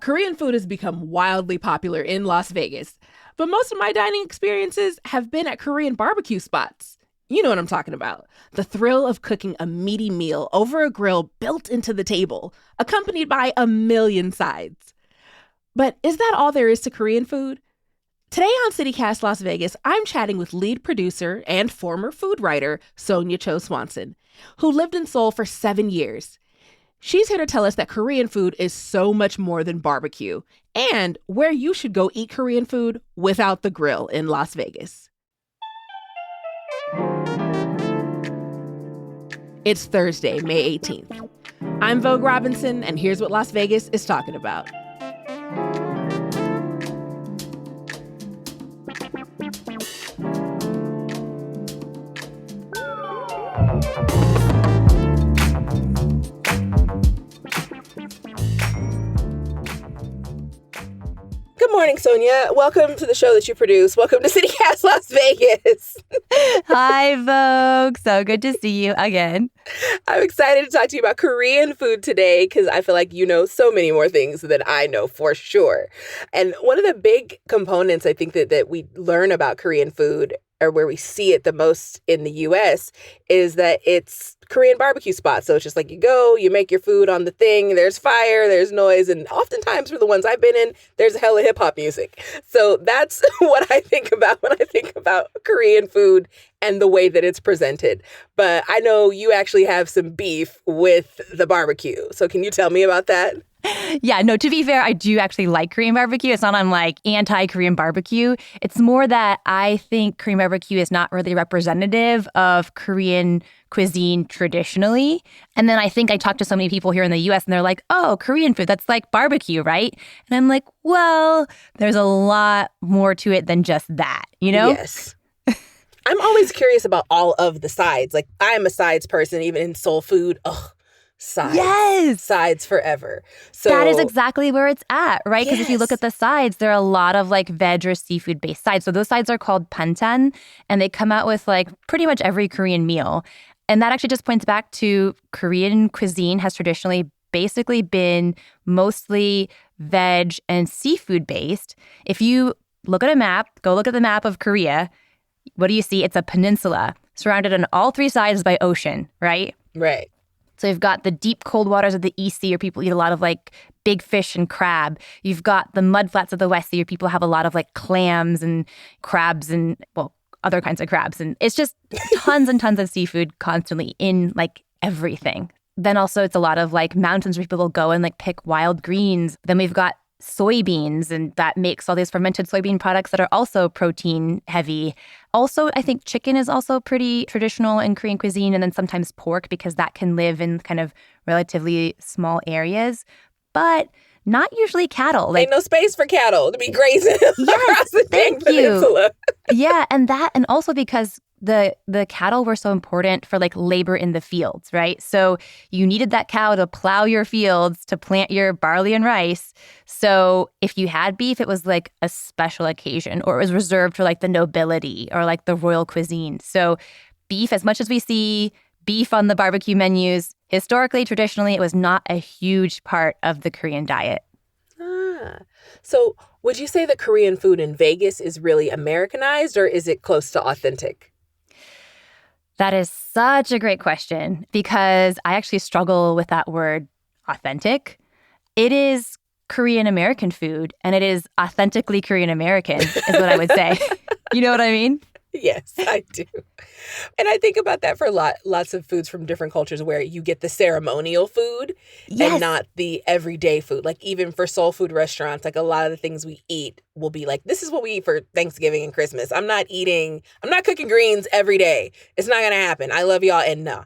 Korean food has become wildly popular in Las Vegas, but most of my dining experiences have been at Korean barbecue spots. You know what I'm talking about. The thrill of cooking a meaty meal over a grill built into the table, accompanied by a million sides. But is that all there is to Korean food? Today on CityCast Las Vegas, I'm chatting with lead producer and former food writer Sonja Cho Swanson, who lived in Seoul for 7 years. She's here to tell us that Korean food is so much more than barbecue, and where you should go eat Korean food without the grill in Las Vegas. It's Thursday, May 18th. I'm Vogue Robinson, and here's what Las Vegas is talking about. Good morning, Sonja. Welcome to the show that you produce. Welcome to CityCast Las Vegas. Hi, Vogue. So good to see you again. I'm excited to talk to you about Korean food today because I feel like you know so many more things than I know for sure. And one of the big components I think that we learn about Korean food, or where we see it the most in the U.S., is that it's Korean barbecue spots. So it's just like you go, you make your food on the thing, there's fire, there's noise, and oftentimes for the ones I've been in, there's a hella hip-hop music. So that's what I think about when I think about Korean food and the way that it's presented. But I know you actually have some beef with the barbecue. So can you tell me about that? Yeah, no, to be fair, I do actually like Korean barbecue. It's not I'm like anti-Korean barbecue. It's more that I think Korean barbecue is not really representative of Korean cuisine traditionally. And then I think I talk to so many people here in the US and they're like, oh, Korean food, that's like barbecue, right? And I'm like, well, there's a lot more to it than just that, you know? Yes. I'm always curious about all of the sides. Like, I'm a sides person, even in soul food. Ugh. Sides. Yes. Sides forever. So that is exactly where it's at, right? Because if you look at the sides, there are a lot of like veg or seafood-based sides. So those sides are called banchan, and they come out with like pretty much every Korean meal. And that actually just points back to Korean cuisine has traditionally basically been mostly veg and seafood-based. If you look at a map, go look at the map of Korea, what do you see? It's a peninsula surrounded on all three sides by ocean, right? Right. So you've got the deep cold waters of the East Sea where people eat a lot of like big fish and crab. You've got the mudflats of the West Sea where people have a lot of like clams and crabs and, well, other kinds of crabs. And it's just tons and tons of seafood constantly in like everything. Then also it's a lot of like mountains where people go and like pick wild greens. Then we've got soybeans, and that makes all these fermented soybean products that are also protein heavy. Also, I think chicken is also pretty traditional in Korean cuisine, and then sometimes pork because that can live in kind of relatively small areas, but not usually cattle. Like, ain't no space for cattle to be grazing across the peninsula. Yeah, and also because the cattle were so important for like labor in the fields, right? So you needed that cow to plow your fields, to plant your barley and rice. So if you had beef, it was like a special occasion, or it was reserved for like the nobility or like the royal cuisine. So beef, as much as we see beef on the barbecue menus, historically, traditionally, it was not a huge part of the Korean diet. So would you say that Korean food in Vegas is really Americanized, or is it close to authentic? That is such a great question because I actually struggle with that word authentic. It is Korean American food, and it is authentically Korean American is what I would say. You know what I mean? Yes, I do. And I think about that for lots of foods from different cultures where you get the ceremonial food and not the everyday food. Like even for soul food restaurants, like a lot of the things we eat will be like, this is what we eat for Thanksgiving and Christmas. I'm not cooking greens every day. It's not going to happen. I love y'all and no.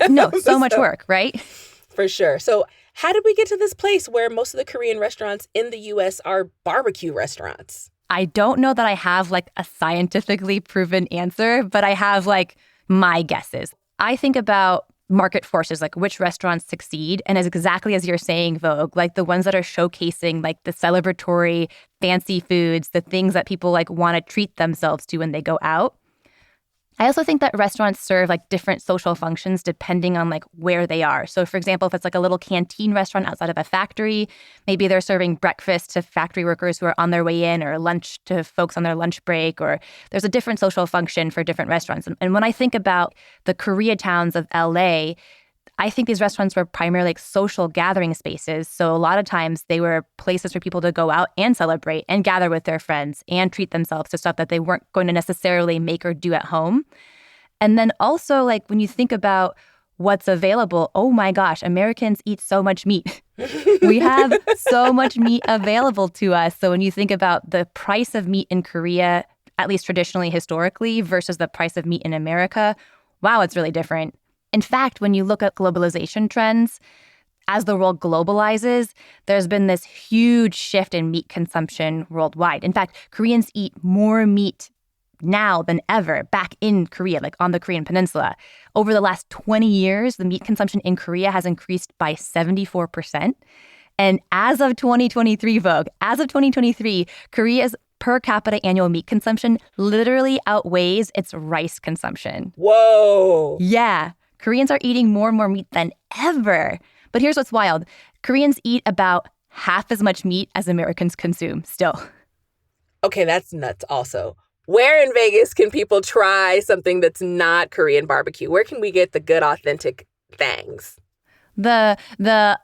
No, so much work, right? For sure. So how did we get to this place where most of the Korean restaurants in the U.S. are barbecue restaurants? I don't know that I have like a scientifically proven answer, but I have like my guesses. I think about market forces, like which restaurants succeed. And as exactly as you're saying, Vogue, like the ones that are showcasing like the celebratory fancy foods, the things that people like want to treat themselves to when they go out. I also think that restaurants serve like different social functions depending on like where they are. So for example, if it's like a little canteen restaurant outside of a factory, maybe they're serving breakfast to factory workers who are on their way in, or lunch to folks on their lunch break, or there's a different social function for different restaurants. And when I think about the Koreatowns of LA, I think these restaurants were primarily like social gathering spaces. So a lot of times they were places for people to go out and celebrate and gather with their friends and treat themselves to stuff that they weren't going to necessarily make or do at home. And then also, like, when you think about what's available, oh my gosh, Americans eat so much meat. We have so much meat available to us. So when you think about the price of meat in Korea, at least traditionally, historically, versus the price of meat in America, wow, it's really different. In fact, when you look at globalization trends, as the world globalizes, there's been this huge shift in meat consumption worldwide. In fact, Koreans eat more meat now than ever back in Korea, like on the Korean peninsula. Over the last 20 years, the meat consumption in Korea has increased by 74%. And as of 2023, Vogue, as of 2023, Korea's per capita annual meat consumption literally outweighs its rice consumption. Whoa. Yeah. Koreans are eating more and more meat than ever. But here's what's wild. Koreans eat about half as much meat as Americans consume still. Okay, that's nuts also. Where in Vegas can people try something that's not Korean barbecue? Where can we get the good, authentic things? The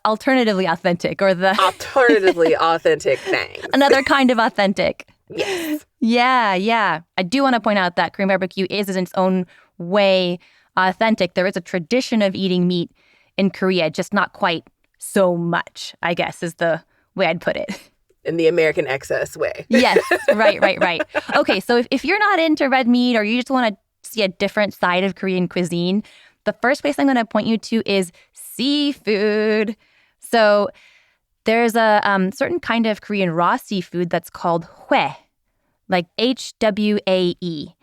alternatively authentic, or the Alternatively authentic things. another kind of authentic. Yes. Yeah. I do want to point out that Korean barbecue is in its own way authentic. There is a tradition of eating meat in Korea, just not quite so much, I guess, is the way I'd put it. In the American excess way. Yes, right. Okay, so if you're not into red meat, or you just want to see a different side of Korean cuisine, the first place I'm going to point you to is seafood. So there's a certain kind of Korean raw seafood that's called hue, like Hwae.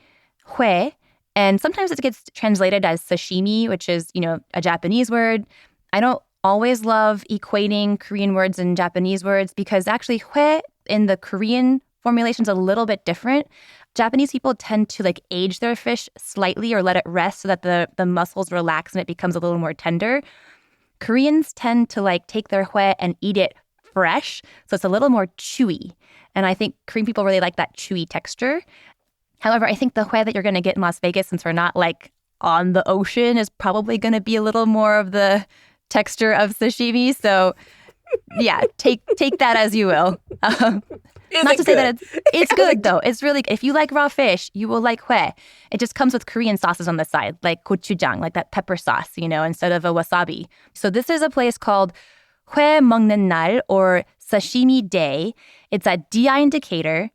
Hue. And sometimes it gets translated as sashimi, which is, a Japanese word. I don't always love equating Korean words and Japanese words, because actually hue in the Korean formulation is a little bit different. Japanese people tend to like age their fish slightly or let it rest so that the muscles relax and it becomes a little more tender. Koreans tend to like take their hue and eat it fresh, so it's a little more chewy. And I think Korean people really like that chewy texture. However, I think the hue that you're going to get in Las Vegas, since we're not like on the ocean, is probably going to be a little more of the texture of sashimi. So yeah, take that as you will. Not to say that it's good though. It's really, if you like raw fish, you will like hue. It just comes with Korean sauces on the side, like gochujang, like that pepper sauce, instead of a wasabi. So this is a place called hue 먹는 날, or sashimi day. It's at DI in Decatur.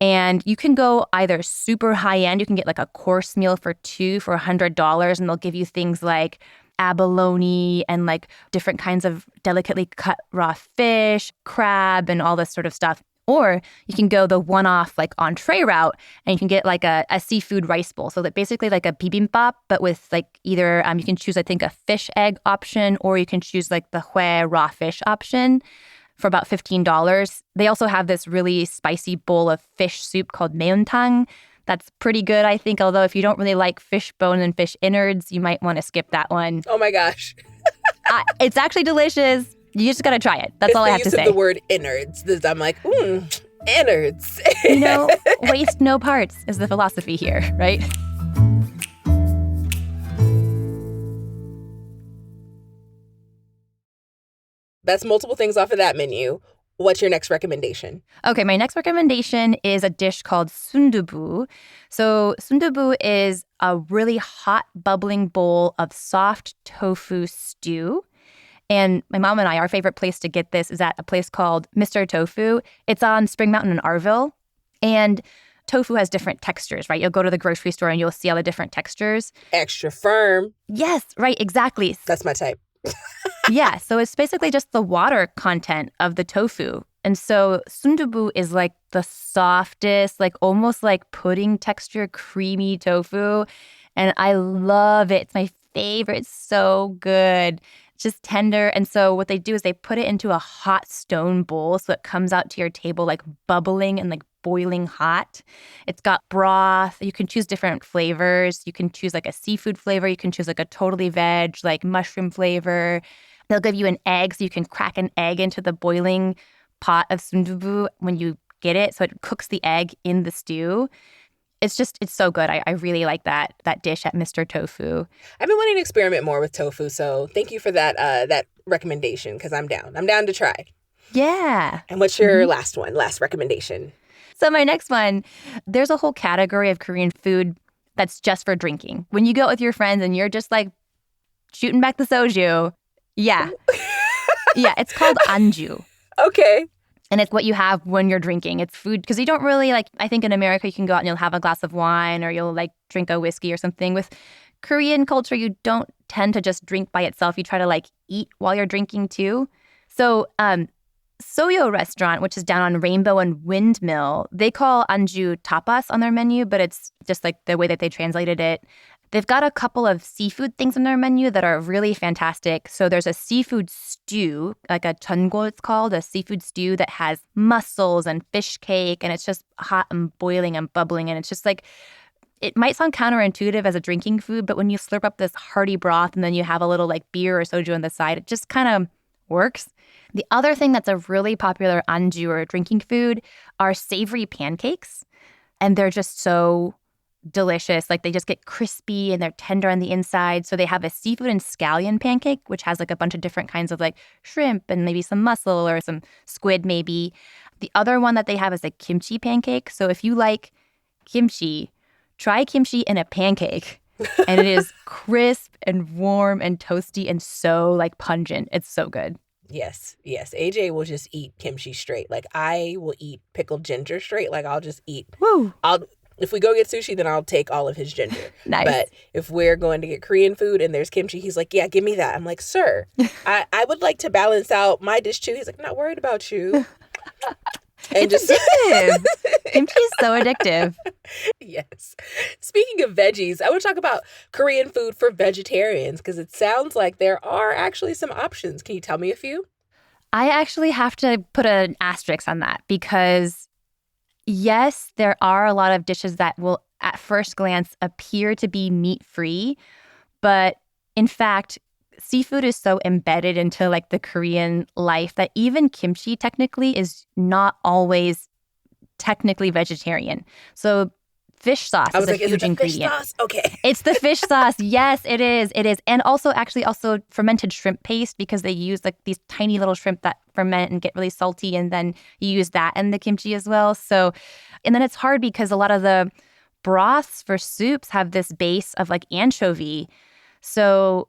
And you can go either super high end. You can get like a course meal for two for $100, and they'll give you things like abalone and like different kinds of delicately cut raw fish, crab, and all this sort of stuff. Or you can go the one-off like entree route, and you can get like a seafood rice bowl. So that basically like a bibimbap, but with like either you can choose, I think, a fish egg option, or you can choose like the hue raw fish option for about $15. They also have this really spicy bowl of fish soup called maeuntang. That's pretty good, I think. Although if you don't really like fish bone and fish innards, you might want to skip that one. Oh my gosh. It's actually delicious. You just got to try it. That's all I have to say. The use of the word innards. I'm like, innards. Waste no parts is the philosophy here, right? That's multiple things off of that menu. What's your next recommendation? Okay, my next recommendation is a dish called sundubu. So sundubu is a really hot, bubbling bowl of soft tofu stew. And my mom and I, our favorite place to get this is at a place called Mr. Tofu. It's on Spring Mountain in Arville. And tofu has different textures, right? You'll go to the grocery store and you'll see all the different textures. Extra firm. Yes, right, exactly. That's my type. Yeah, so it's basically just the water content of the tofu. And so sundubu is like the softest, like almost like pudding texture, creamy tofu. And I love it. It's my favorite. It's so good. It's just tender. And so what they do is they put it into a hot stone bowl so it comes out to your table like bubbling and like boiling hot. It's got broth. You can choose different flavors. You can choose like a seafood flavor. You can choose like a totally veg, like mushroom flavor. They'll give you an egg, so you can crack an egg into the boiling pot of sundubu when you get it. So it cooks the egg in the stew. It's so good. I really like that dish at Mr. Tofu. I've been wanting to experiment more with tofu, so thank you for that recommendation, because I'm down. I'm down to try. Yeah. And what's your last recommendation? So my next one, there's a whole category of Korean food that's just for drinking. When you go out with your friends and you're just like shooting back the soju. Yeah. Yeah, it's called anju. Okay. And it's what you have when you're drinking. It's food, because you don't really I think in America you can go out and you'll have a glass of wine or you'll drink a whiskey or something. With Korean culture, you don't tend to just drink by itself. You try to eat while you're drinking too. So Soyo restaurant, which is down on Rainbow and Windmill, they call anju tapas on their menu, but it's just the way that they translated it. They've got a couple of seafood things on their menu that are really fantastic. So there's a seafood stew, like a chungo it's called, a seafood stew that has mussels and fish cake, and it's just hot and boiling and bubbling. And it's just it might sound counterintuitive as a drinking food, but when you slurp up this hearty broth and then you have a little beer or soju on the side, it just kind of works. The other thing that's a really popular anju or drinking food are savory pancakes. And they're just so delicious. They just get crispy and they're tender on the inside. So they have a seafood and scallion pancake, which has a bunch of different kinds of shrimp and maybe some mussel or some squid maybe. The other one that they have is a kimchi pancake. So if you like kimchi, try kimchi in a pancake. And it is crisp and warm and toasty and so pungent. It's so good. Yes. AJ will just eat kimchi straight. I will eat pickled ginger straight. I'll just eat. Woo. If we go get sushi, then I'll take all of his ginger. Nice. But if we're going to get Korean food and there's kimchi, he's like, yeah, give me that. I'm like, sir, I would like to balance out my dish too. He's like, I'm not worried about you. And it's addictive. Kimchi is so addictive. Yes. Speaking of veggies, I want to talk about Korean food for vegetarians, because it sounds like there are actually some options. Can you tell me a few? I actually have to put an asterisk on that, because yes, there are a lot of dishes that will at first glance appear to be meat-free, but in fact, seafood is so embedded into the Korean life that even kimchi technically is not always technically vegetarian. So fish sauce is a huge ingredient. Fish sauce? Okay. It's the fish sauce. Yes, it is. It is. And also fermented shrimp paste, because they use these tiny little shrimp that ferment and get really salty, and then you use that in the kimchi as well. So, and then it's hard because a lot of the broths for soups have this base of anchovy. So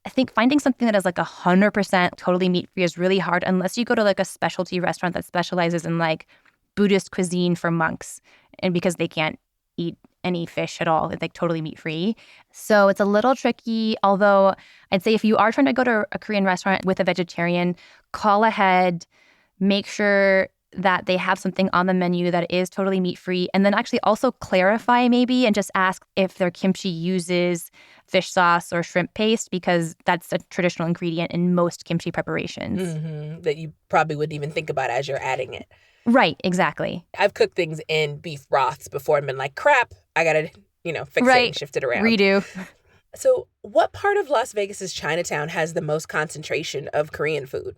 I think finding something that is 100% totally meat-free is really hard, unless you go to a specialty restaurant that specializes in Buddhist cuisine for monks, and because they can't eat any fish at all. It's totally meat-free. So it's a little tricky, although I'd say if you are trying to go to a Korean restaurant with a vegetarian, call ahead, make sure that they have something on the menu that is totally meat-free, and then actually also clarify maybe and just ask if their kimchi uses fish sauce or shrimp paste, because that's a traditional ingredient in most kimchi preparations. Mm-hmm. That you probably wouldn't even think about as you're adding it. Right, exactly. I've cooked things in beef broths before and been like, crap, I gotta, fix it and shift it around. Redo. So what part of Las Vegas's Chinatown has the most concentration of Korean food?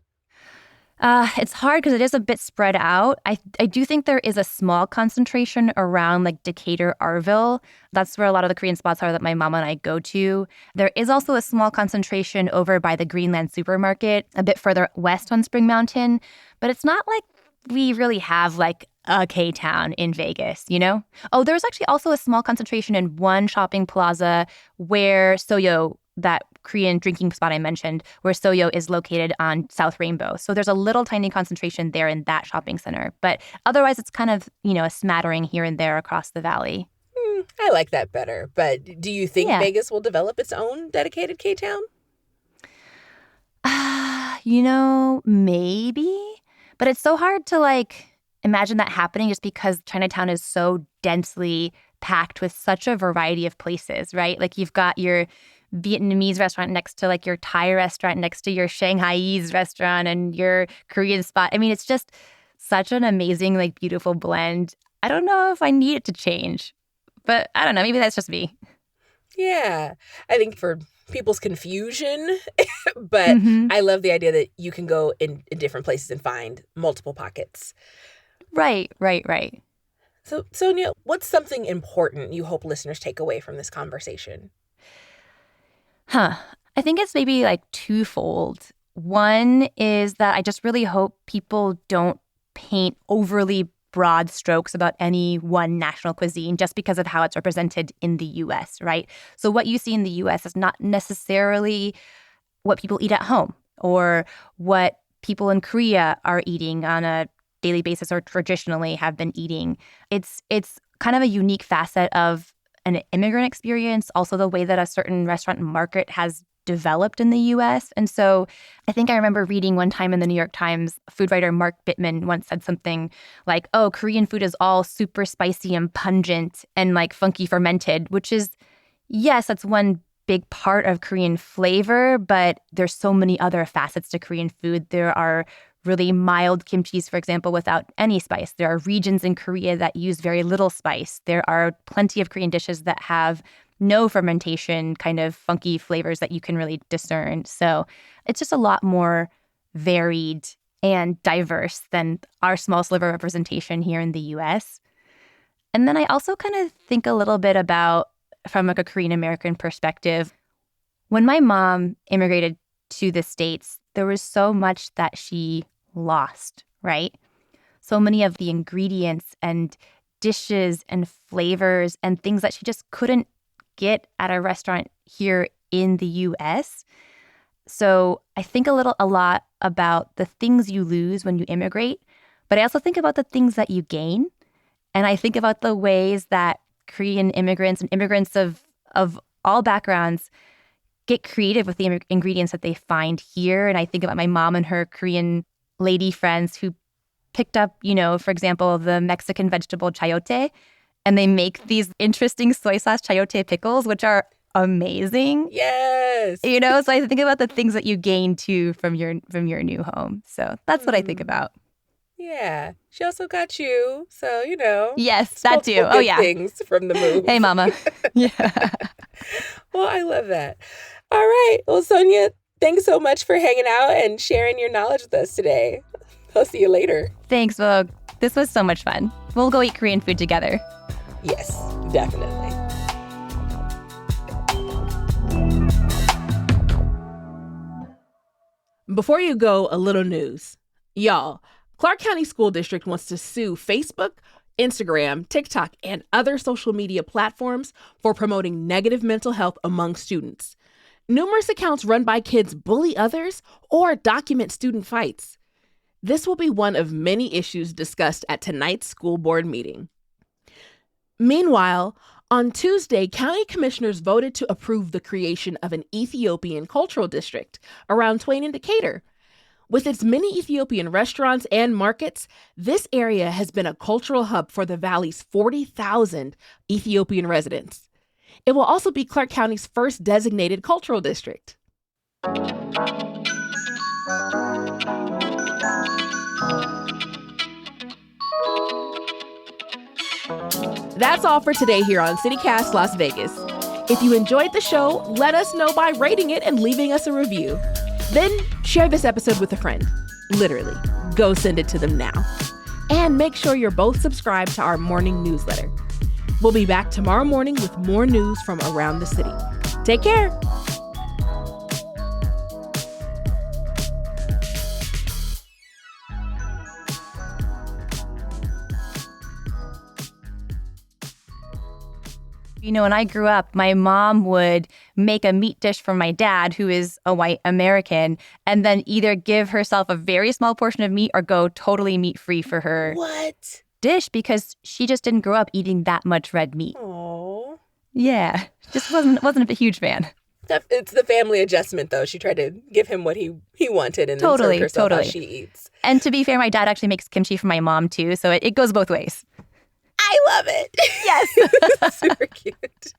It's hard because it is a bit spread out. I do think there is a small concentration around Decatur, Arville. That's where a lot of the Korean spots are that my mama and I go to. There is also a small concentration over by the Greenland Supermarket, a bit further west on Spring Mountain. But it's not we really have a K-town in Vegas, Oh, there's actually also a small concentration in one shopping plaza where Soyo, that Korean drinking spot I mentioned, where Soyo is located on South Rainbow. So there's a little tiny concentration there in that shopping center. But otherwise, it's kind of, a smattering here and there across the valley. I like that better. But do you think Vegas will develop its own dedicated K-town? Maybe. But it's so hard to imagine that happening, just because Chinatown is so densely packed with such a variety of places, right? You've got your Vietnamese restaurant next to your Thai restaurant next to your Shanghaiese restaurant and your Korean spot. I mean, it's just such an amazing, beautiful blend. I don't know if I need it to change. But I don't know. Maybe that's just me. Yeah. I think for people's confusion, but I love the idea that you can go in different places and find multiple pockets. Right. So, Sonja, what's something important you hope listeners take away from this conversation? I think it's maybe like twofold. One is that I just really hope people don't paint overly broad strokes about any one national cuisine just because of how it's represented in the U.S., right? So what you see in the U.S. is not necessarily what people eat at home or what people in Korea are eating on a daily basis or traditionally have been eating. It's kind of a unique facet of an immigrant experience, also the way that a certain restaurant market has developed in the U.S. And so I think I remember reading one time in the New York Times, food writer Mark Bittman once said something like, oh, Korean food is all super spicy and pungent and like funky fermented, which is, yes, that's one big part of Korean flavor, but there's so many other facets to Korean food. There are really mild kimchis, for example, without any spice. There are regions in Korea that use very little spice. There are plenty of Korean dishes that have no fermentation, kind of funky flavors that you can really discern. So it's just a lot more varied and diverse than our small sliver representation here in the US. And then I also kind of think a little bit about, from like a Korean American perspective, when my mom immigrated to the States, there was so much that she lost, right? So many of the ingredients and dishes and flavors and things that she just couldn't get at a restaurant here in the US. So I think a lot about the things you lose when you immigrate, but I also think about the things that you gain. And I think about the ways that Korean immigrants and immigrants of all backgrounds get creative with the ingredients that they find here. And I think about my mom and her Korean lady friends who picked up, for example, the Mexican vegetable chayote, and they make these interesting soy sauce chayote pickles, which are amazing. Yes. So I think about the things that you gain too from your new home. So that's what I think about. Yeah. She also got you. So, Yes, that too. Oh, yeah. Things from the move. Hey, mama. Yeah. Well, I love that. All right. Well, Sonja, thanks so much for hanging out and sharing your knowledge with us today. I'll see you later. Thanks, Vogue. This was so much fun. We'll go eat Korean food together. Yes, definitely. Before you go, a little news. Y'all, Clark County School District wants to sue Facebook, Instagram, TikTok, and other social media platforms for promoting negative mental health among students. Numerous accounts run by kids bully others or document student fights. This will be one of many issues discussed at tonight's school board meeting. Meanwhile, on Tuesday, county commissioners voted to approve the creation of an Ethiopian cultural district around Twain and Decatur. With its many Ethiopian restaurants and markets, this area has been a cultural hub for the valley's 40,000 Ethiopian residents. It will also be Clark County's first designated cultural district. That's all for today here on CityCast Las Vegas. If you enjoyed the show, let us know by rating it and leaving us a review. Then share this episode with a friend. Literally, go send it to them now. And make sure you're both subscribed to our morning newsletter. We'll be back tomorrow morning with more news from around the city. Take care. When I grew up, my mom would make a meat dish for my dad, who is a white American, and then either give herself a very small portion of meat or go totally meat-free for her dish because she just didn't grow up eating that much red meat. Aww. Yeah, just wasn't a huge fan. It's the family adjustment, though. She tried to give him what he wanted and then serve herself how she eats. And to be fair, my dad actually makes kimchi for my mom, too, so it goes both ways. I love it. Yes. Super cute.